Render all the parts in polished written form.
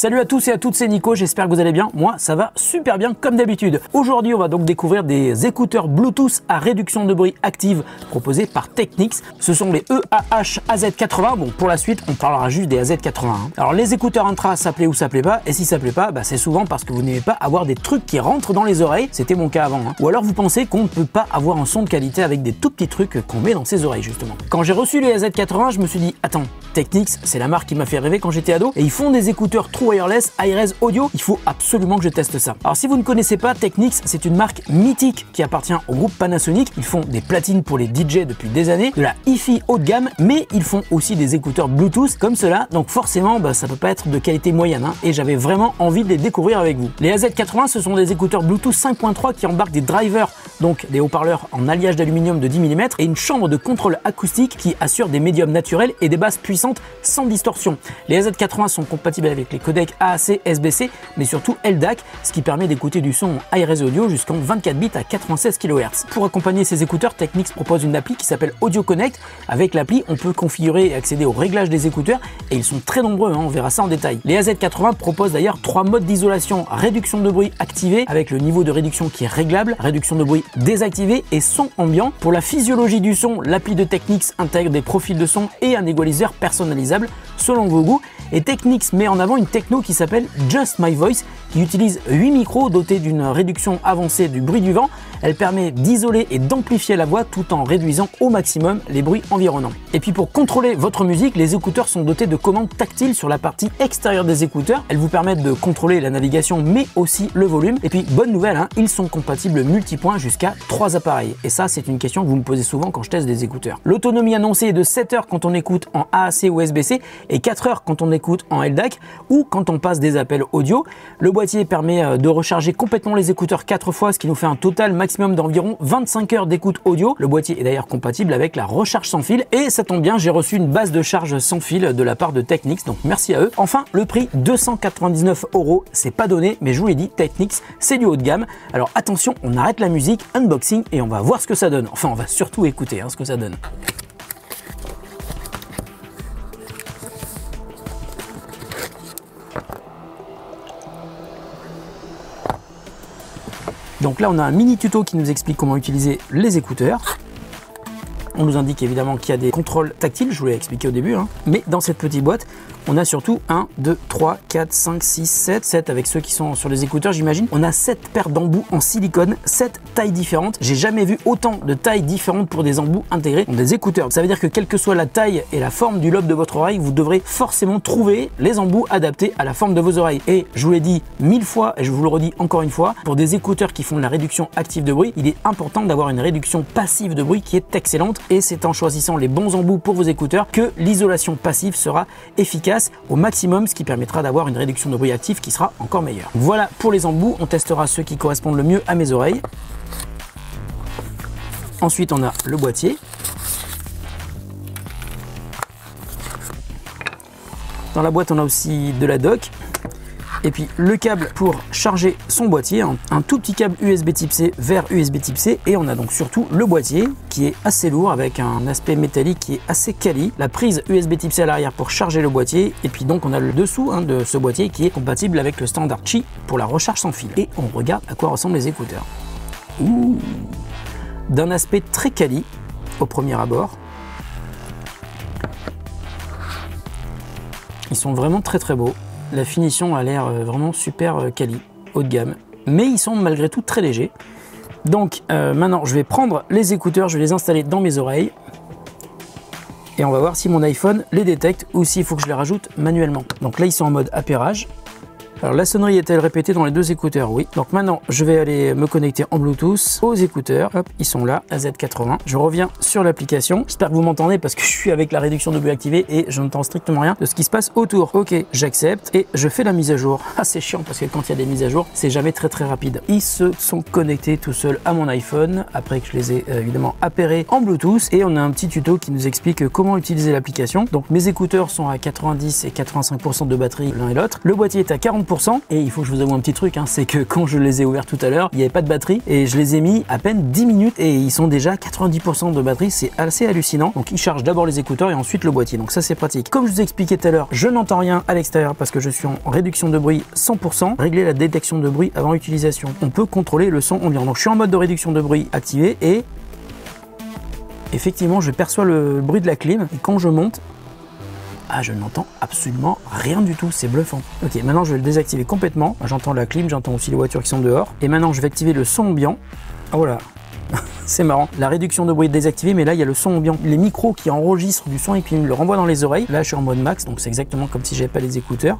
Salut à tous et à toutes, c'est Nico, j'espère que vous allez bien. Moi, ça va super bien comme d'habitude. Aujourd'hui, on va donc découvrir des écouteurs Bluetooth à réduction de bruit active proposés par Technics. Ce sont les EAH AZ80. Bon, pour la suite, on parlera juste des AZ80. Alors, les écouteurs intra, ça plaît ou ça plaît pas. Et si ça plaît pas, c'est souvent parce que vous n'aimez pas avoir des trucs qui rentrent dans les oreilles. C'était mon cas avant. Ou alors, vous pensez qu'on ne peut pas avoir un son de qualité avec des tout petits trucs qu'on met dans ses oreilles, justement. Quand j'ai reçu les AZ80, je me suis dit, attends, Technics, c'est la marque qui m'a fait rêver quand j'étais ado. Et ils font des écouteurs True Wireless Hi-Res Audio, il faut absolument que je teste ça. Alors si vous ne connaissez pas, Technics, c'est une marque mythique qui appartient au groupe Panasonic. Ils font des platines pour les DJ depuis des années, de la hi-fi haut de gamme, mais ils font aussi des écouteurs Bluetooth comme cela, donc forcément ça peut pas être de qualité moyenne, et j'avais vraiment envie de les découvrir avec vous. Les AZ80, ce sont des écouteurs Bluetooth 5.3 qui embarquent des drivers, donc des haut-parleurs en alliage d'aluminium de 10 mm et une chambre de contrôle acoustique qui assure des médiums naturels et des basses puissantes sans distorsion. Les AZ80 sont compatibles avec les codecs AAC, SBC, mais surtout LDAC, ce qui permet d'écouter du son en Hi-Res Audio jusqu'en 24 bits à 96 kHz. Pour accompagner ces écouteurs, Technics propose une appli qui s'appelle Audio Connect. Avec l'appli, on peut configurer et accéder au réglage des écouteurs et ils sont très nombreux, on verra ça en détail. Les AZ80 proposent d'ailleurs 3 modes d'isolation: réduction de bruit activé avec le niveau de réduction qui est réglable, réduction de bruit désactivé et son ambiant. Pour la physiologie du son, l'appli de Technics intègre des profils de son et un égaliseur personnalisable selon vos goûts. Et Technics met en avant une techno qui s'appelle Just My Voice, qui utilise 8 micros dotés d'une réduction avancée du bruit du vent. Elle permet d'isoler et d'amplifier la voix tout en réduisant au maximum les bruits environnants. Et puis pour contrôler votre musique, les écouteurs sont dotés de commandes tactiles sur la partie extérieure des écouteurs. Elles vous permettent de contrôler la navigation mais aussi le volume. Et puis bonne nouvelle, ils sont compatibles multipoints jusqu'à 3 appareils. Et ça, c'est une question que vous me posez souvent quand je teste des écouteurs. L'autonomie annoncée est de 7 heures quand on écoute en AAC ou SBC et 4 heures quand on écoute en LDAC ou quand on passe des appels audio. Le boîtier permet de recharger complètement les écouteurs 4 fois, ce qui nous fait un total maximum d'environ 25 heures d'écoute audio. Le boîtier est d'ailleurs compatible avec la recharge sans fil et ça tombe bien, j'ai reçu une base de charge sans fil de la part de Technics, donc merci à eux. Enfin, le prix 299 €, c'est pas donné, mais je vous l'ai dit, Technics, c'est du haut de gamme. Alors attention, on arrête la musique, unboxing et on va voir ce que ça donne. Enfin, on va surtout écouter ce que ça donne. Donc là, on a un mini tuto qui nous explique comment utiliser les écouteurs. On nous indique évidemment qu'il y a des contrôles tactiles, je vous l'ai expliqué au début, mais dans cette petite boîte, on a surtout 1, 2, 3, 4, 5, 6, 7 avec ceux qui sont sur les écouteurs, j'imagine. On a 7 paires d'embouts en silicone, 7 tailles différentes. J'ai jamais vu autant de tailles différentes pour des embouts intégrés dans des écouteurs. Ça veut dire que quelle que soit la taille et la forme du lobe de votre oreille, vous devrez forcément trouver les embouts adaptés à la forme de vos oreilles. Et je vous l'ai dit 1000 fois et je vous le redis encore une fois, pour des écouteurs qui font de la réduction active de bruit, il est important d'avoir une réduction passive de bruit qui est excellente. Et c'est en choisissant les bons embouts pour vos écouteurs que l'isolation passive sera efficace au maximum, ce qui permettra d'avoir une réduction de bruit actif qui sera encore meilleure. Voilà pour les embouts, on testera ceux qui correspondent le mieux à mes oreilles. Ensuite, on a le boîtier. Dans la boîte, on a aussi de la dock. Et puis le câble pour charger son boîtier, un tout petit câble USB type C vers USB type C, et on a donc surtout le boîtier qui est assez lourd avec un aspect métallique qui est assez quali, la prise USB type C à l'arrière pour charger le boîtier, et puis donc on a le dessous de ce boîtier qui est compatible avec le standard Qi pour la recharge sans fil. Et on regarde à quoi ressemblent les écouteurs. D'un aspect très quali au premier abord. Ils sont vraiment très très beaux. La finition a l'air vraiment super quali, haut de gamme. Mais ils sont malgré tout très légers. Donc maintenant, je vais prendre les écouteurs, je vais les installer dans mes oreilles. Et on va voir si mon iPhone les détecte ou s'il faut que je les rajoute manuellement. Donc là, ils sont en mode appairage. Alors la sonnerie est-elle répétée dans les deux écouteurs? Oui. Donc maintenant, je vais aller me connecter en Bluetooth aux écouteurs. Hop, ils sont là, AZ80. Je reviens sur l'application. J'espère que vous m'entendez parce que je suis avec la réduction de bruit activée et je n'entends strictement rien de ce qui se passe autour. Ok, j'accepte et je fais la mise à jour. Ah, c'est chiant parce que quand il y a des mises à jour, c'est jamais très rapide. Ils se sont connectés tout seuls à mon iPhone après que je les ai évidemment appairés en Bluetooth, et on a un petit tuto qui nous explique comment utiliser l'application. Donc mes écouteurs sont à 90 et 85% de batterie l'un et l'autre. Le boîtier est à 40%, 100%. Et il faut que je vous avoue un petit truc, hein, c'est que quand je les ai ouverts tout à l'heure, il n'y avait pas de batterie et je les ai mis à peine 10 minutes et ils sont déjà 90% de batterie. C'est assez hallucinant. Donc ils chargent d'abord les écouteurs et ensuite le boîtier. Donc ça c'est pratique. Comme je vous ai expliqué tout à l'heure, je n'entends rien à l'extérieur parce que je suis en réduction de bruit 100%. Régler la détection de bruit avant utilisation. On peut contrôler le son ambiant. Donc je suis en mode de réduction de bruit activé et effectivement je perçois le bruit de la clim et quand je monte, ah, je n'entends absolument rien du tout, c'est bluffant. Ok, maintenant je vais le désactiver complètement. J'entends la clim, j'entends aussi les voitures qui sont dehors. Et maintenant je vais activer le son ambiant. Ah voilà, c'est marrant. La réduction de bruit est désactivée, mais là il y a le son ambiant. Les micros qui enregistrent du son et qui me le renvoient dans les oreilles. Là je suis en mode max, donc c'est exactement comme si j'avais pas les écouteurs.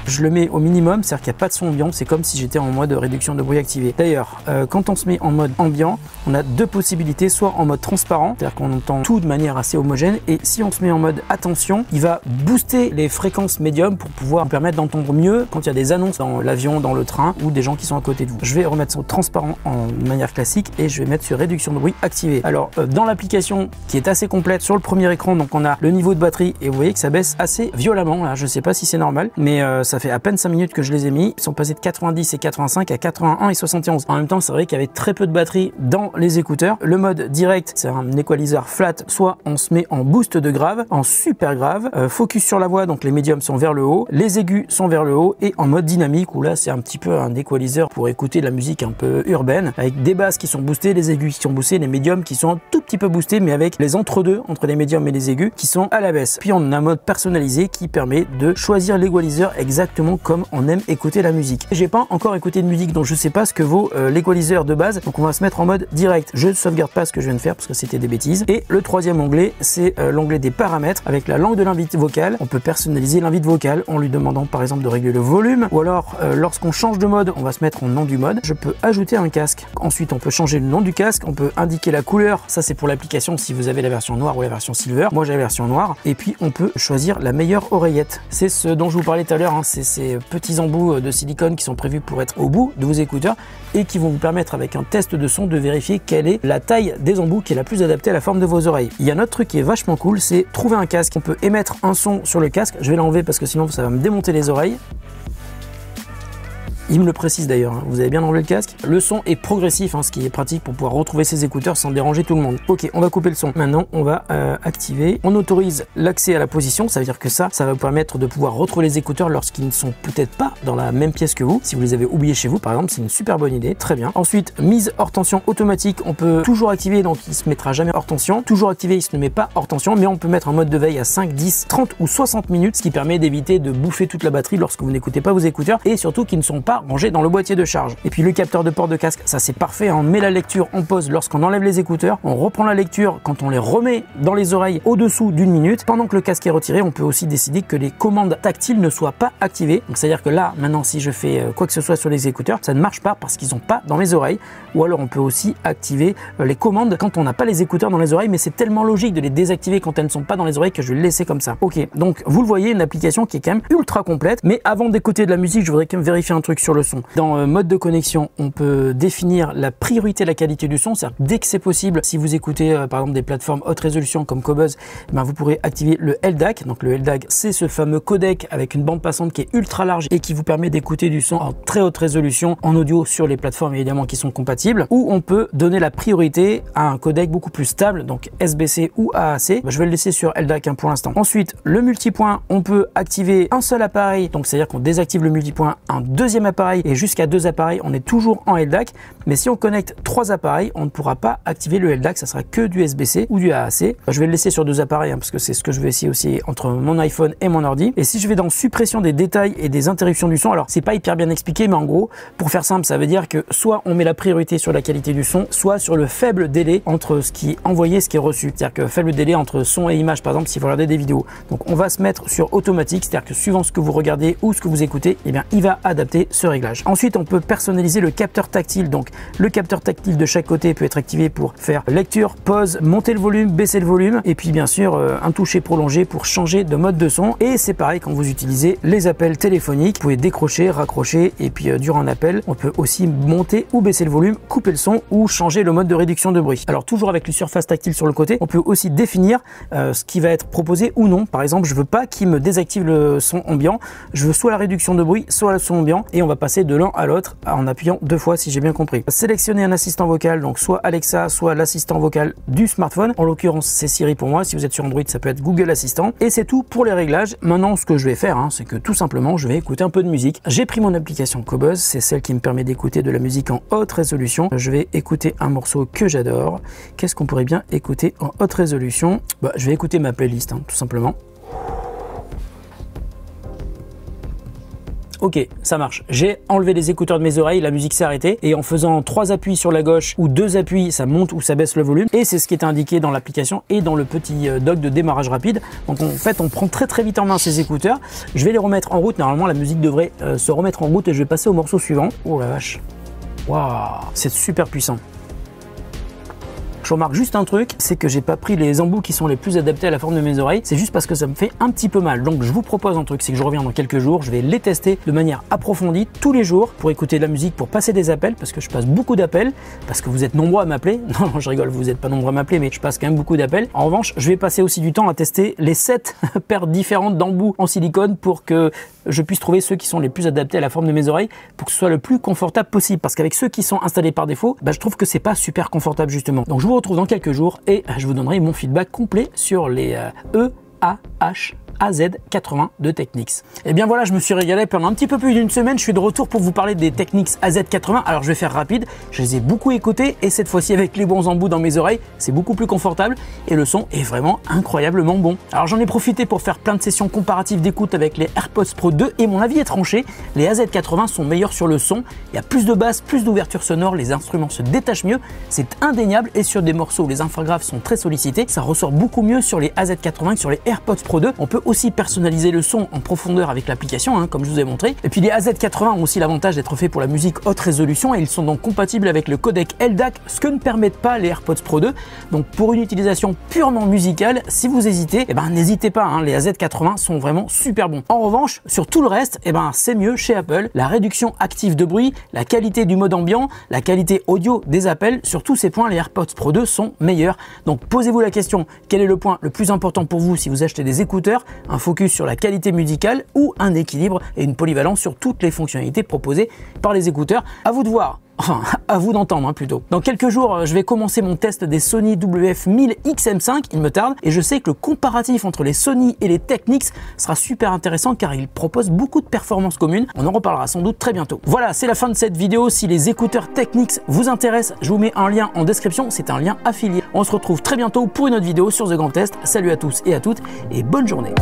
Je le mets au minimum, c'est-à-dire qu'il n'y a pas de son ambiant, c'est comme si j'étais en mode réduction de bruit activé. D'ailleurs, quand on se met en mode ambiant, on a deux possibilités, soit en mode transparent, c'est-à-dire qu'on entend tout de manière assez homogène, et si on se met en mode attention, il va booster les fréquences médium pour pouvoir nous permettre d'entendre mieux quand il y a des annonces dans l'avion, dans le train, ou des gens qui sont à côté de vous. Je vais remettre sur transparent en manière classique, et je vais mettre sur réduction de bruit activé. Alors, dans l'application, qui est assez complète, sur le premier écran, donc on a le niveau de batterie, et vous voyez que ça baisse assez violemment, là, je sais pas si c'est normal, mais ça fait à peine 5 minutes que je les ai mis. Ils sont passés de 90 et 85 à 81 et 71. En même temps, c'est vrai qu'il y avait très peu de batterie dans les écouteurs. Le mode direct, c'est un equalizer flat. Soit on se met en boost de grave, en super grave. Focus sur la voix, donc les médiums sont vers le haut. Les aigus sont vers le haut. Et en mode dynamique, où là, c'est un petit peu un equalizer pour écouter de la musique un peu urbaine. Avec des basses qui sont boostées, les aigus qui sont boostés, les médiums qui sont un tout petit peu boostés, mais avec les entre-deux, entre les médiums et les aigus, qui sont à la baisse. Puis on a un mode personnalisé qui permet de choisir l'equalizer exactement comme on aime écouter la musique. J'ai pas encore écouté de musique, donc je sais pas ce que vaut l'équalizer de base, donc on va se mettre en mode direct. Je ne sauvegarde pas ce que je viens de faire parce que c'était des bêtises. Et le troisième onglet, c'est l'onglet des paramètres. Avec la langue de l'invite vocale, on peut personnaliser l'invite vocale en lui demandant par exemple de régler le volume, ou alors lorsqu'on change de mode, on va se mettre au nom du mode. Je peux ajouter un casque. Ensuite, on peut changer le nom du casque, on peut indiquer la couleur. Ça, c'est pour l'application si vous avez la version noire ou la version silver. Moi, j'ai la version noire. Et puis, on peut choisir la meilleure oreillette. C'est ce dont je vous parlais tout à l'heure, hein. C'est ces petits embouts de silicone qui sont prévus pour être au bout de vos écouteurs et qui vont vous permettre avec un test de son de vérifier quelle est la taille des embouts qui est la plus adaptée à la forme de vos oreilles. Il y a un autre truc qui est vachement cool, c'est trouver un casque. On peut émettre un son sur le casque. Je vais l'enlever parce que sinon ça va me démonter les oreilles. Il me le précise d'ailleurs, hein. Vous avez bien enlevé le casque. Le son est progressif, hein, ce qui est pratique pour pouvoir retrouver ses écouteurs sans déranger tout le monde. Ok, on va couper le son. Maintenant, on va activer. On autorise l'accès à la position. Ça veut dire que ça va vous permettre de pouvoir retrouver les écouteurs lorsqu'ils ne sont peut-être pas dans la même pièce que vous. Si vous les avez oubliés chez vous, par exemple, c'est une super bonne idée. Très bien. Ensuite, mise hors tension automatique. On peut toujours activer, donc il se mettra jamais hors tension. Toujours activé, il se ne met pas hors tension, mais on peut mettre en mode de veille à 5, 10, 30 ou 60 minutes, ce qui permet d'éviter de bouffer toute la batterie lorsque vous n'écoutez pas vos écouteurs et surtout qu'ils ne sont pas rangés dans le boîtier de charge. Et puis le capteur de port de casque, ça c'est parfait, hein. On met la lecture en pause lorsqu'on enlève les écouteurs, on reprend la lecture quand on les remet dans les oreilles au-dessous d'une minute. Pendant que le casque est retiré, on peut aussi décider que les commandes tactiles ne soient pas activées. Donc c'est-à-dire que là, maintenant, si je fais quoi que ce soit sur les écouteurs, ça ne marche pas parce qu'ils sont pas dans mes oreilles. Ou alors on peut aussi activer les commandes quand on n'a pas les écouteurs dans les oreilles, mais c'est tellement logique de les désactiver quand elles ne sont pas dans les oreilles que je vais le laisser comme ça. Ok, donc vous le voyez, une application qui est quand même ultra complète. Mais avant d'écouter de la musique, je voudrais quand même vérifier un truc sur le son. Dans mode de connexion, on peut définir la priorité de la qualité du son. C'est-à-dire dès que c'est possible, si vous écoutez par exemple des plateformes haute résolution comme Qobuz, ben, vous pourrez activer le LDAC. Donc le LDAC, c'est ce fameux codec avec une bande passante qui est ultra large et qui vous permet d'écouter du son en très haute résolution en audio sur les plateformes évidemment qui sont compatibles. Ou on peut donner la priorité à un codec beaucoup plus stable, donc SBC ou AAC. Ben, je vais le laisser sur LDAC pour l'instant. Ensuite, le multipoint, on peut activer un seul appareil, donc c'est-à-dire qu'on désactive le multipoint, un deuxième appareil et jusqu'à 2 appareils, on est toujours en LDAC. Mais si on connecte 3 appareils, on ne pourra pas activer le LDAC, ça sera que du SBC ou du AAC. Je vais le laisser sur 2 appareils, hein, parce que c'est ce que je vais essayer aussi entre mon iPhone et mon ordi. Et si je vais dans suppression des détails et des interruptions du son, alors c'est pas hyper bien expliqué, mais en gros, pour faire simple, ça veut dire que soit on met la priorité sur la qualité du son, soit sur le faible délai entre ce qui est envoyé et ce qui est reçu. C'est-à-dire que faible délai entre son et image, par exemple, si vous regardez des vidéos. Donc on va se mettre sur automatique, c'est-à-dire que suivant ce que vous regardez ou ce que vous écoutez, eh bien il va adapter ce réglage. Ensuite, on peut personnaliser le capteur tactile. Donc le capteur tactile de chaque côté peut être activé pour faire lecture, pause, monter le volume, baisser le volume, et puis bien sûr un toucher prolongé pour changer de mode de son. Et c'est pareil quand vous utilisez les appels téléphoniques, vous pouvez décrocher, raccrocher, et puis durant un appel, on peut aussi monter ou baisser le volume, couper le son ou changer le mode de réduction de bruit. Alors toujours avec les surfaces tactiles sur le côté, on peut aussi définir ce qui va être proposé ou non. Par exemple, je veux pas qu'il me désactive le son ambiant, je veux soit la réduction de bruit, soit le son ambiant, et on va passer de l'un à l'autre en appuyant 2 fois si j'ai bien compris. Sélectionner un assistant vocal, donc soit Alexa, soit l'assistant vocal du smartphone. En l'occurrence, c'est Siri pour moi. Si vous êtes sur Android, ça peut être Google Assistant. Et c'est tout pour les réglages. Maintenant, ce que je vais faire, c'est que tout simplement, je vais écouter un peu de musique. J'ai pris mon application Qobuz, c'est celle qui me permet d'écouter de la musique en haute résolution. Je vais écouter un morceau que j'adore. Qu'est-ce qu'on pourrait bien écouter en haute résolution? Je vais écouter ma playlist, tout simplement. Ok, ça marche. J'ai enlevé les écouteurs de mes oreilles, la musique s'est arrêtée, et en faisant 3 appuis sur la gauche ou 2 appuis, ça monte ou ça baisse le volume, et c'est ce qui est indiqué dans l'application et dans le petit dock de démarrage rapide. Donc en fait, on prend très vite en main ces écouteurs. Je vais les remettre en route. Normalement, la musique devrait se remettre en route, et je vais passer au morceau suivant. Oh la vache. Waouh, c'est super puissant. Je remarque juste un truc, c'est que j'ai pas pris les embouts qui sont les plus adaptés à la forme de mes oreilles. C'est juste parce que ça me fait un petit peu mal. Donc je vous propose un truc, c'est que je reviens dans quelques jours. Je vais les tester de manière approfondie tous les jours pour écouter de la musique, pour passer des appels, parce que je passe beaucoup d'appels, parce que vous êtes nombreux à m'appeler. Non, je rigole, vous n'êtes pas nombreux à m'appeler, mais je passe quand même beaucoup d'appels. En revanche, je vais passer aussi du temps à tester les 7 paires différentes d'embouts en silicone pour que je puisse trouver ceux qui sont les plus adaptés à la forme de mes oreilles, pour que ce soit le plus confortable possible. Parce qu'avec ceux qui sont installés par défaut, je trouve que c'est pas super confortable justement. Donc je vous retrouve dans quelques jours et je vous donnerai mon feedback complet sur les EAH AZ80 de Technics. Et bien voilà, je me suis régalé pendant un petit peu plus d'une semaine. Je suis de retour pour vous parler des Technics AZ80. Alors je vais faire rapide, je les ai beaucoup écoutés, et cette fois-ci avec les bons embouts dans mes oreilles, c'est beaucoup plus confortable et le son est vraiment incroyablement bon. Alors j'en ai profité pour faire plein de sessions comparatives d'écoute avec les AirPods Pro 2, et mon avis est tranché. Les AZ80 sont meilleurs sur le son, il y a plus de basse, plus d'ouverture sonore, les instruments se détachent mieux, c'est indéniable, et sur des morceaux où les infragraves sont très sollicités, ça ressort beaucoup mieux sur les AZ80 que sur les AirPods Pro 2. On peut aussi personnaliser le son en profondeur avec l'application, comme je vous ai montré. Et puis les AZ80 ont aussi l'avantage d'être faits pour la musique haute résolution, et ils sont donc compatibles avec le codec LDAC, ce que ne permettent pas les AirPods Pro 2. Donc pour une utilisation purement musicale, si vous hésitez, n'hésitez pas, les AZ80 sont vraiment super bons. En revanche, sur tout le reste, c'est mieux chez Apple. La réduction active de bruit, la qualité du mode ambiant, la qualité audio des appels, sur tous ces points, les AirPods Pro 2 sont meilleurs. Donc posez-vous la question, quel est le point le plus important pour vous si vous achetez des écouteurs? Un focus sur la qualité musicale ou un équilibre et une polyvalence sur toutes les fonctionnalités proposées par les écouteurs? À vous de voir. Enfin, à vous d'entendre plutôt. Dans quelques jours, je vais commencer mon test des Sony WF-1000XM5, il me tarde, et je sais que le comparatif entre les Sony et les Technics sera super intéressant car ils proposent beaucoup de performances communes. On en reparlera sans doute très bientôt. Voilà, c'est la fin de cette vidéo. Si les écouteurs Technics vous intéressent, je vous mets un lien en description, c'est un lien affilié. On se retrouve très bientôt pour une autre vidéo sur The Grand Test. Salut à tous et à toutes, et bonne journée.